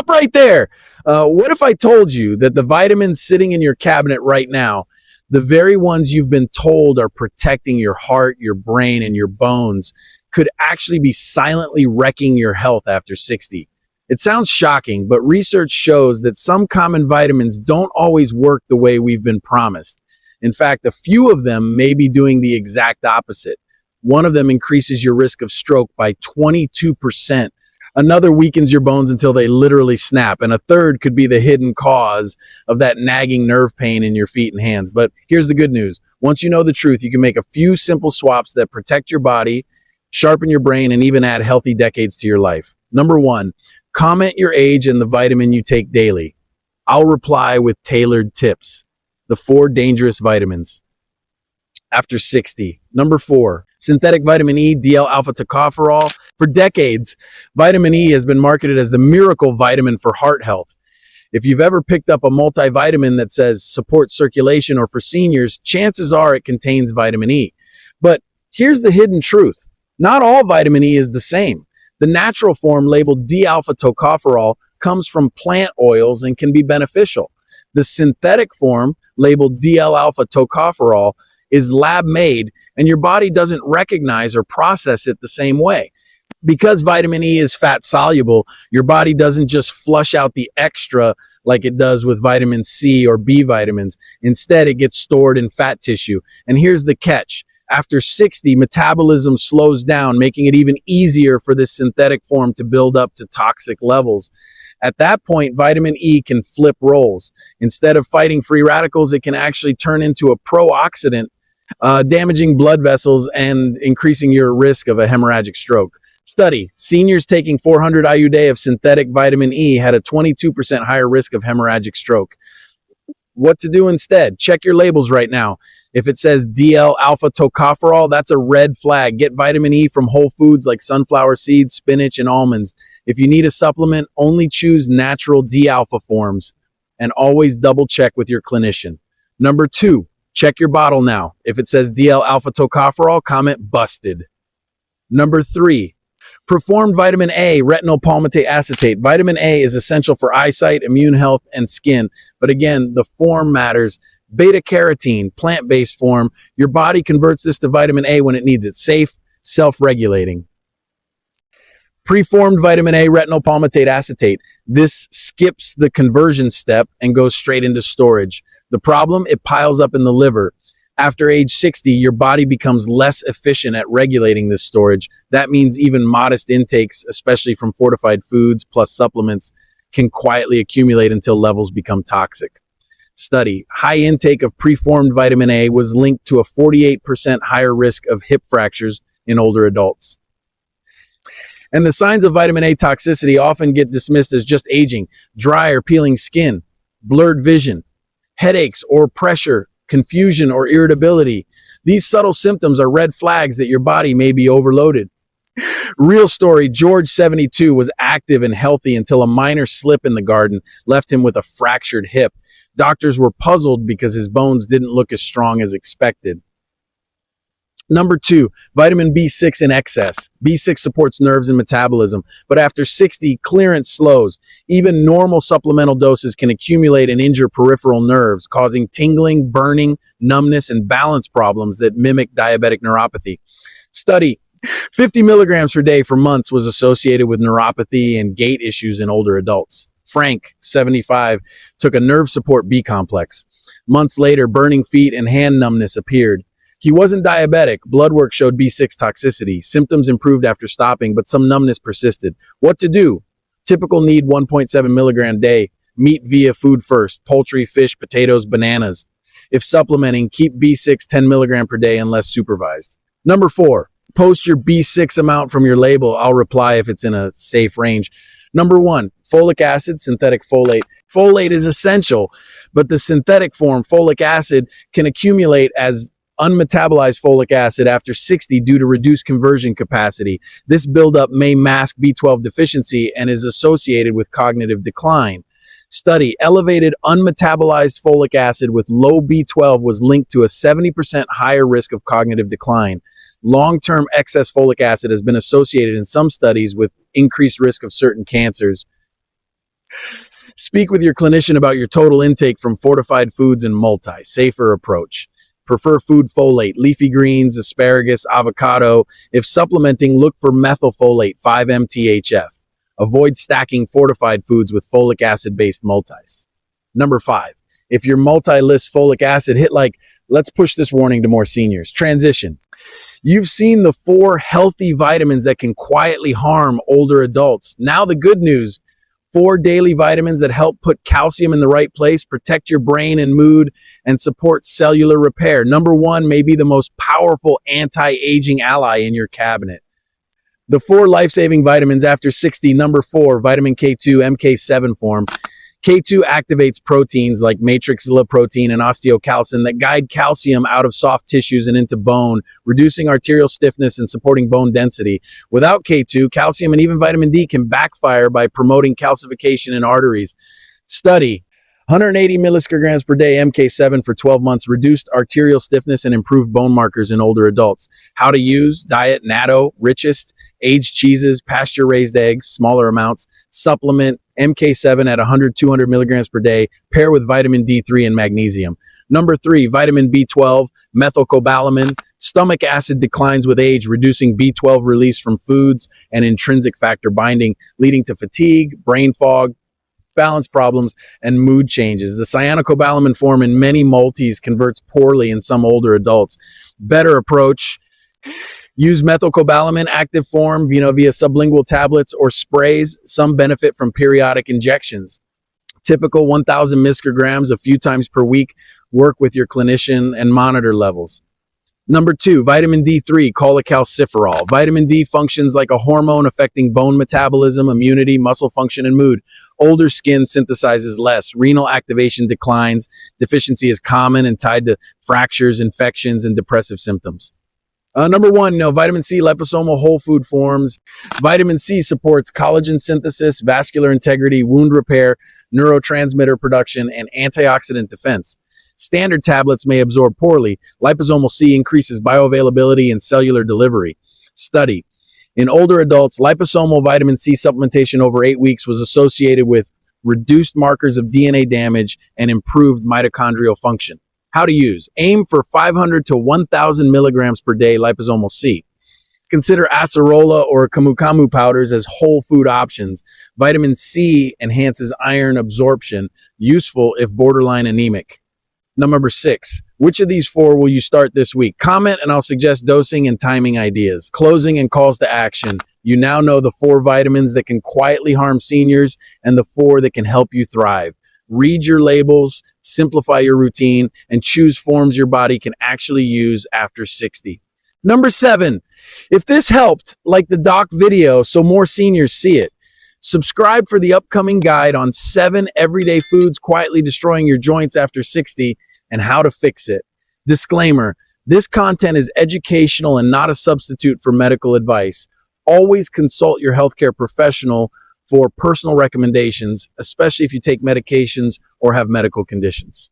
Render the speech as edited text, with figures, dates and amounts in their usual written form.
stop right there. What if I told you that the vitamins sitting in your cabinet right now, the very ones you've been told are protecting your heart, your brain, and your bones, could actually be silently wrecking your health after 60? It sounds shocking, but research shows that some common vitamins don't always work the way we've been promised. In fact, a few of them may be doing the exact opposite. One of them increases your risk of stroke by 22%. Another weakens your bones until they literally snap. And a third could be the hidden cause of that nagging nerve pain in your feet and hands. But here's the good news. Once you know the truth, you can make a few simple swaps that protect your body, sharpen your brain, and even add healthy decades to your life. Number one, comment your age and the vitamin you take daily. I'll reply with tailored tips. The 4 dangerous vitamins after 60. Number 4, synthetic vitamin E, DL-alpha tocopherol. For decades, vitamin E has been marketed as the miracle vitamin for heart health. If you've ever picked up a multivitamin that says support circulation or for seniors, chances are it contains vitamin E. But here's the hidden truth. Not all vitamin E is the same. The natural form, labeled D-alpha tocopherol, comes from plant oils and can be beneficial. The synthetic form, labeled DL-alpha tocopherol, is lab-made, and your body doesn't recognize or process it the same way. Because vitamin E is fat-soluble, your body doesn't just flush out the extra like it does with vitamin C or B vitamins. Instead, it gets stored in fat tissue. And here's the catch. After 60, metabolism slows down, making it even easier for this synthetic form to build up to toxic levels. At that point, vitamin E can flip roles. Instead of fighting free radicals, it can actually turn into a pro-oxidant, damaging blood vessels and increasing your risk of a hemorrhagic stroke. Study: seniors taking 400 IU/day of synthetic vitamin E had a 22% higher risk of hemorrhagic stroke. What to do instead? Check your labels right now. If it says DL-alpha tocopherol, that's a red flag. Get vitamin E from whole foods like sunflower seeds, spinach, and almonds. If you need a supplement, only choose natural D-alpha forms, and always double check with your clinician. Number 2, check your bottle now. If it says DL-alpha tocopherol, comment busted. Number 3, performed vitamin A, retinol palmitate acetate. Vitamin A is essential for eyesight, immune health, and skin. But again, the form matters. Beta-carotene, plant-based form. Your body converts this to vitamin A when it needs it. Safe, self-regulating. Preformed vitamin A, retinol palmitate acetate. This skips the conversion step and goes straight into storage. The problem? It piles up in the liver. After age 60, your body becomes less efficient at regulating this storage. That means even modest intakes, especially from fortified foods plus supplements, can quietly accumulate until levels become toxic. Study: high intake of preformed vitamin A was linked to a 48% higher risk of hip fractures in older adults. And the signs of vitamin A toxicity often get dismissed as just aging: dry or peeling skin, blurred vision, headaches or pressure, confusion or irritability. These subtle symptoms are red flags that your body may be overloaded. Real story: George, 72, was active and healthy until a minor slip in the garden left him with a fractured hip. Doctors were puzzled because his bones didn't look as strong as expected. Number 2, vitamin B6 in excess. B6 supports nerves and metabolism, but after 60, clearance slows. Even normal supplemental doses can accumulate and injure peripheral nerves, causing tingling, burning, numbness, and balance problems that mimic diabetic neuropathy. Study: 50 milligrams per day for months was associated with neuropathy and gait issues in older adults. Frank, 75, took a nerve support B complex. Months later, burning feet and hand numbness appeared. He wasn't diabetic. Blood work showed B6 toxicity. Symptoms improved after stopping, but some numbness persisted. What to do? Typical need: 1.7 milligram day. Meat via food first: poultry, fish, potatoes, bananas. If supplementing, keep B6 10 milligram per day unless supervised. Number 4, post your B6 amount from your label. I'll reply if it's in a safe range. Number 1, folic acid, synthetic folate. Folate is essential, but the synthetic form, folic acid, can accumulate as unmetabolized folic acid after 60 due to reduced conversion capacity. This buildup may mask B12 deficiency and is associated with cognitive decline. Study: elevated unmetabolized folic acid with low B12 was linked to a 70% higher risk of cognitive decline. Long-term excess folic acid has been associated in some studies with increased risk of certain cancers. Speak with your clinician about your total intake from fortified foods and multi. Safer approach. Prefer food folate, leafy greens, asparagus, avocado. If supplementing, look for methylfolate, 5-MTHF. Avoid stacking fortified foods with folic acid based multis. Number 5. If your multi lists folic acid, hit like, let's push this warning to more seniors. Transition. You've seen the 4 healthy vitamins that can quietly harm older adults. Now the good news, 4 daily vitamins that help put calcium in the right place, protect your brain and mood, and support cellular repair. Number 1 may be the most powerful anti-aging ally in your cabinet. The 4 life-saving vitamins after 60. Number 4, vitamin K2, MK7 form. K2 activates proteins like matrixyla protein and osteocalcin that guide calcium out of soft tissues and into bone, reducing arterial stiffness and supporting bone density. Without K2, calcium and even vitamin D can backfire by promoting calcification in arteries. Study. 180 milliscograms per day MK7 for 12 months reduced arterial stiffness and improved bone markers in older adults. How to use: diet natto, richest, aged cheeses, pasture-raised eggs, smaller amounts. Supplement MK7 at 100-200 milligrams per day. Pair with vitamin D3 and magnesium. Number 3, vitamin B12, methylcobalamin. Stomach acid declines with age, reducing B12 release from foods and intrinsic factor binding, leading to fatigue, brain fog, balance problems, and mood changes. The cyanocobalamin form in many multis converts poorly in some older adults. Better approach: use methylcobalamin active form, via sublingual tablets or sprays. Some benefit from periodic injections. Typical 1,000 micrograms a few times per week. Work with your clinician and monitor levels. Number 2, vitamin D3, cholecalciferol. Vitamin D functions like a hormone affecting bone metabolism, immunity, muscle function, and mood. Older skin synthesizes less. Renal activation declines. Deficiency is common and tied to fractures, infections, and depressive symptoms. Number 1, vitamin C, liposomal whole food forms. Vitamin C supports collagen synthesis, vascular integrity, wound repair, neurotransmitter production, and antioxidant defense. Standard tablets may absorb poorly. Liposomal C increases bioavailability and cellular delivery. Study. In older adults, liposomal vitamin C supplementation over 8 weeks was associated with reduced markers of DNA damage and improved mitochondrial function. How to use. Aim for 500 to 1,000 milligrams per day liposomal C. Consider acerola or camu camu powders as whole food options. Vitamin C enhances iron absorption, useful if borderline anemic. Number 6, which of these 4 will you start this week? Comment and I'll suggest dosing and timing ideas. Closing and calls to action. You now know the 4 vitamins that can quietly harm seniors and the 4 that can help you thrive. Read your labels, simplify your routine, and choose forms your body can actually use after 60. Number 7, if this helped, like the doc video so more seniors see it. Subscribe for the upcoming guide on 7 everyday foods quietly destroying your joints after 60 and how to fix it. Disclaimer: this content is educational and not a substitute for medical advice. Always consult your healthcare professional for personal recommendations, especially if you take medications or have medical conditions.